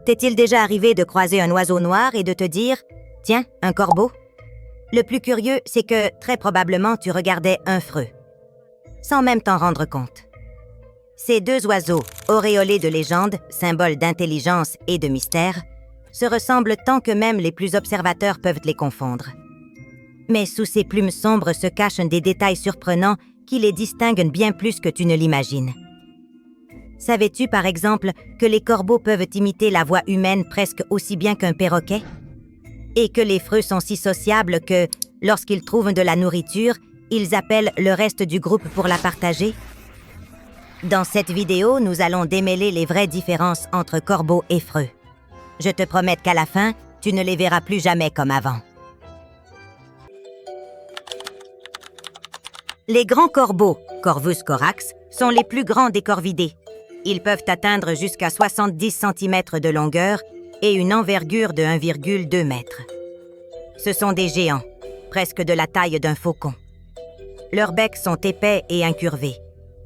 T'est-il déjà arrivé de croiser un oiseau noir et de te dire « Tiens, un corbeau » Le plus curieux, c'est que, très probablement, tu regardais un freux, sans même t'en rendre compte. Ces deux oiseaux, auréolés de légendes, symboles d'intelligence et de mystère, se ressemblent tant que même les plus observateurs peuvent les confondre. Mais sous ces plumes sombres se cachent des détails surprenants qui les distinguent bien plus que tu ne l'imagines. Savais-tu, par exemple, que les corbeaux peuvent imiter la voix humaine presque aussi bien qu'un perroquet? Et que les freux sont si sociables que, lorsqu'ils trouvent de la nourriture, ils appellent le reste du groupe pour la partager? Dans cette vidéo, nous allons démêler les vraies différences entre corbeaux et freux. Je te promets qu'à la fin, tu ne les verras plus jamais comme avant. Les grands corbeaux, Corvus corax, sont les plus grands des corvidés. Ils peuvent atteindre jusqu'à 70 cm de longueur et une envergure de 1,2 m. Ce sont des géants, presque de la taille d'un faucon. Leurs becs sont épais et incurvés,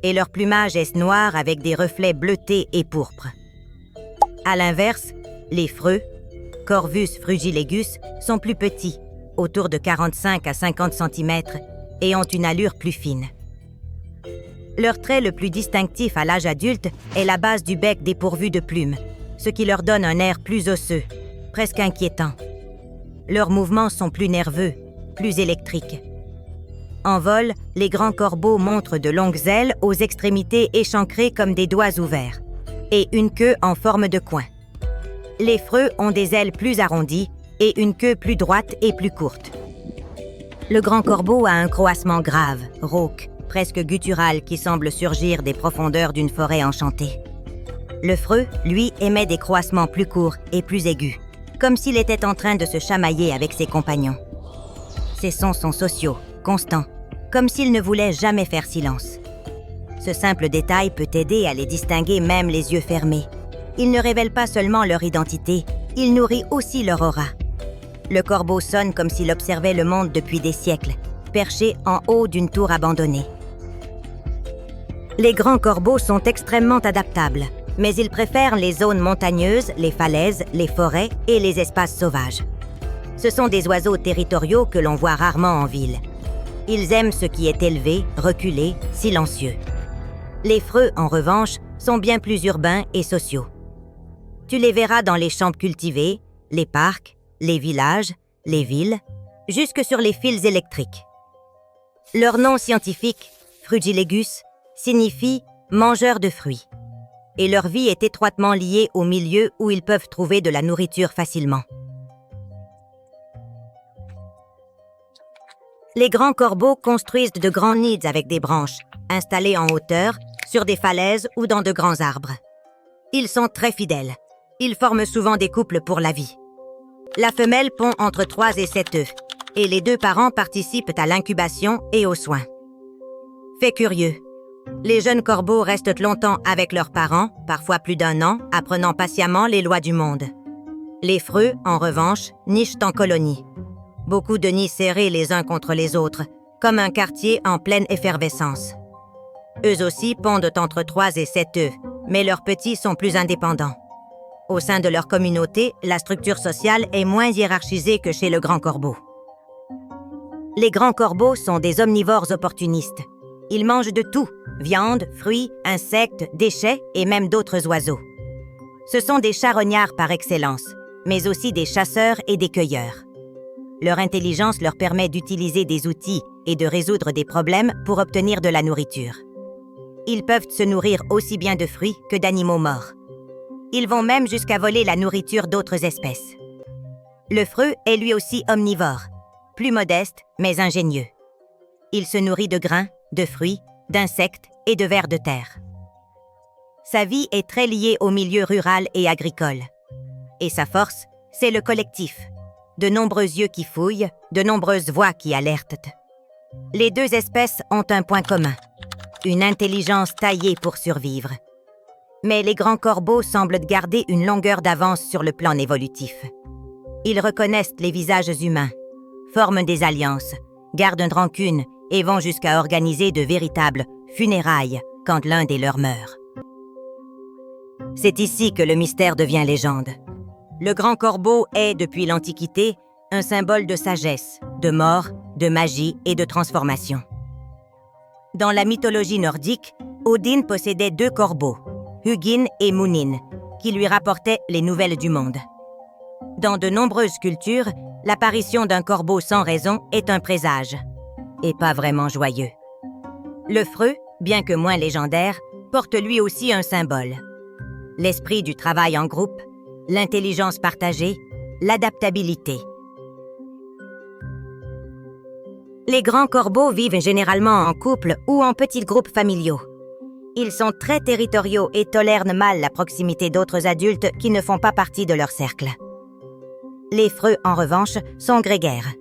et leur plumage est noir avec des reflets bleutés et pourpres. À l'inverse, les freux, Corvus frugilegus, sont plus petits, autour de 45 à 50 cm, et ont une allure plus fine. Leur trait le plus distinctif à l'âge adulte est la base du bec dépourvu de plumes, ce qui leur donne un air plus osseux, presque inquiétant. Leurs mouvements sont plus nerveux, plus électriques. En vol, les grands corbeaux montrent de longues ailes aux extrémités échancrées comme des doigts ouverts, et une queue en forme de coin. Les freux ont des ailes plus arrondies et une queue plus droite et plus courte. Le grand corbeau a un croassement grave, rauque, presque guttural qui semble surgir des profondeurs d'une forêt enchantée. Le freux, lui, émet des croassements plus courts et plus aigus, comme s'il était en train de se chamailler avec ses compagnons. Ces sons sont sociaux, constants, comme s'ils ne voulaient jamais faire silence. Ce simple détail peut aider à les distinguer même les yeux fermés. Il ne révèle pas seulement leur identité, il nourrit aussi leur aura. Le corbeau sonne comme s'il observait le monde depuis des siècles, perché en haut d'une tour abandonnée. Les grands corbeaux sont extrêmement adaptables, mais ils préfèrent les zones montagneuses, les falaises, les forêts et les espaces sauvages. Ce sont des oiseaux territoriaux que l'on voit rarement en ville. Ils aiment ce qui est élevé, reculé, silencieux. Les freux, en revanche, sont bien plus urbains et sociaux. Tu les verras dans les champs cultivés, les parcs, les villages, les villes, jusque sur les fils électriques. Leur nom scientifique, Frugilegus, signifie « mangeur de fruits », et leur vie est étroitement liée au milieu où ils peuvent trouver de la nourriture facilement. Les grands corbeaux construisent de grands nids avec des branches, installés en hauteur, sur des falaises ou dans de grands arbres. Ils sont très fidèles. Ils forment souvent des couples pour la vie. La femelle pond entre 3 et 7 œufs, et les deux parents participent à l'incubation et aux soins. Fait curieux, les jeunes corbeaux restent longtemps avec leurs parents, parfois plus d'1 an, apprenant patiemment les lois du monde. Les freux, en revanche, nichent en colonies. Beaucoup de nids serrés les uns contre les autres, comme un quartier en pleine effervescence. Eux aussi pondent entre 3 et 7 œufs, mais leurs petits sont plus indépendants. Au sein de leur communauté, la structure sociale est moins hiérarchisée que chez le grand corbeau. Les grands corbeaux sont des omnivores opportunistes. Ils mangent de tout, viande, fruits, insectes, déchets et même d'autres oiseaux. Ce sont des charognards par excellence, mais aussi des chasseurs et des cueilleurs. Leur intelligence leur permet d'utiliser des outils et de résoudre des problèmes pour obtenir de la nourriture. Ils peuvent se nourrir aussi bien de fruits que d'animaux morts. Ils vont même jusqu'à voler la nourriture d'autres espèces. Le freux est lui aussi omnivore, plus modeste mais ingénieux. Il se nourrit de grains, de fruits, d'insectes et de vers de terre. Sa vie est très liée au milieu rural et agricole. Et sa force, c'est le collectif. De nombreux yeux qui fouillent, de nombreuses voix qui alertent. Les deux espèces ont un point commun, une intelligence taillée pour survivre. Mais les grands corbeaux semblent garder une longueur d'avance sur le plan évolutif. Ils reconnaissent les visages humains, forment des alliances, gardent une rancune et vont jusqu'à organiser de véritables funérailles quand l'un des leurs meurt. C'est ici que le mystère devient légende. Le grand corbeau est, depuis l'Antiquité, un symbole de sagesse, de mort, de magie et de transformation. Dans la mythologie nordique, Odin possédait 2 corbeaux, Hugin et Munin, qui lui rapportaient les nouvelles du monde. Dans de nombreuses cultures, l'apparition d'un corbeau sans raison est un présage, et pas vraiment joyeux. Le freux, bien que moins légendaire, porte lui aussi un symbole. L'esprit du travail en groupe, l'intelligence partagée, l'adaptabilité. Les grands corbeaux vivent généralement en couple ou en petits groupes familiaux. Ils sont très territoriaux et tolèrent mal la proximité d'autres adultes qui ne font pas partie de leur cercle. Les freux, en revanche, sont grégaires.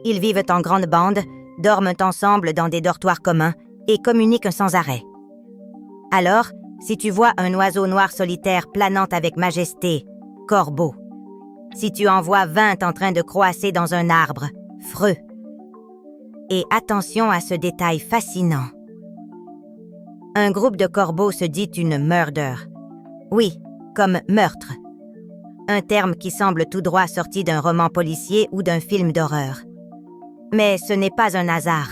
Ils vivent en grande bande, dorment ensemble dans des dortoirs communs et communiquent sans arrêt. Alors, si tu vois un oiseau noir solitaire planant avec majesté, corbeau. Si tu en vois 20 en train de croasser dans un arbre, freux. Et attention à ce détail fascinant. Un groupe de corbeaux se dit une murder. Oui, comme meurtre. Un terme qui semble tout droit sorti d'un roman policier ou d'un film d'horreur. Mais ce n'est pas un hasard.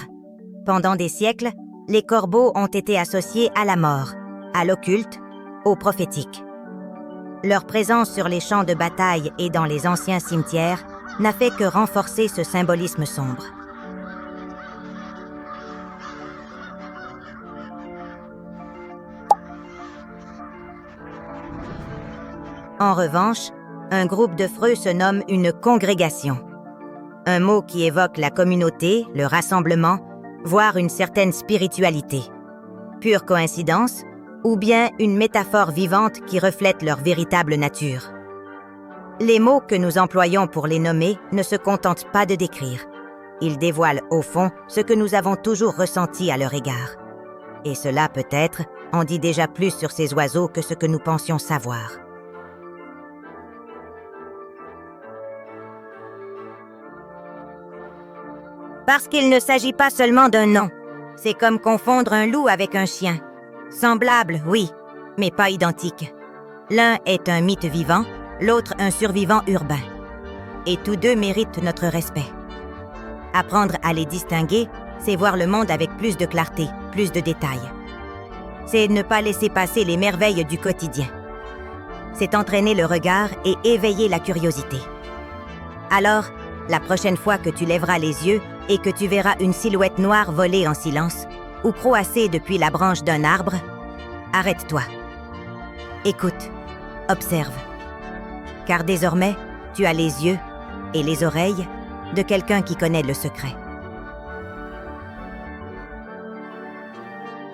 Pendant des siècles, les corbeaux ont été associés à la mort, à l'occulte, au prophétique. Leur présence sur les champs de bataille et dans les anciens cimetières n'a fait que renforcer ce symbolisme sombre. En revanche, un groupe de freux se nomme une congrégation. Un mot qui évoque la communauté, le rassemblement, voire une certaine spiritualité. Pure coïncidence, ou bien une métaphore vivante qui reflète leur véritable nature. Les mots que nous employons pour les nommer ne se contentent pas de décrire. Ils dévoilent au fond ce que nous avons toujours ressenti à leur égard. Et cela, peut-être, en dit déjà plus sur ces oiseaux que ce que nous pensions savoir. Parce qu'il ne s'agit pas seulement d'un nom. C'est comme confondre un loup avec un chien. Semblable, oui, mais pas identique. L'un est un mythe vivant, l'autre un survivant urbain. Et tous deux méritent notre respect. Apprendre à les distinguer, c'est voir le monde avec plus de clarté, plus de détails. C'est ne pas laisser passer les merveilles du quotidien. C'est entraîner le regard et éveiller la curiosité. Alors, la prochaine fois que tu lèveras les yeux et que tu verras une silhouette noire voler en silence ou croasser depuis la branche d'un arbre, arrête-toi. Écoute, observe. Car désormais, tu as les yeux et les oreilles de quelqu'un qui connaît le secret.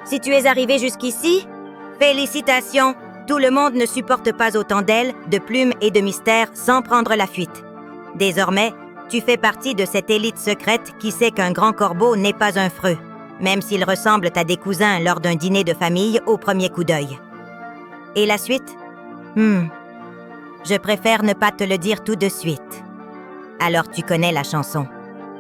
Si tu es arrivé jusqu'ici, félicitations! Tout le monde ne supporte pas autant d'ailes, de plumes et de mystères sans prendre la fuite. Désormais, tu fais partie de cette élite secrète qui sait qu'un grand corbeau n'est pas un freux, même s'ils ressemblent à des cousins lors d'un dîner de famille au premier coup d'œil. Et la suite? Je préfère ne pas te le dire tout de suite. Alors tu connais la chanson.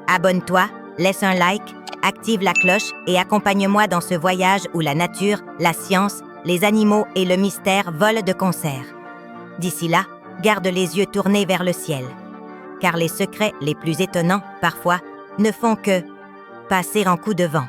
Abonne-toi, laisse un like, active la cloche et accompagne-moi dans ce voyage où la nature, la science, les animaux et le mystère volent de concert. D'ici là, garde les yeux tournés vers le ciel. Car les secrets les plus étonnants, parfois, ne font que passer en coup de vent.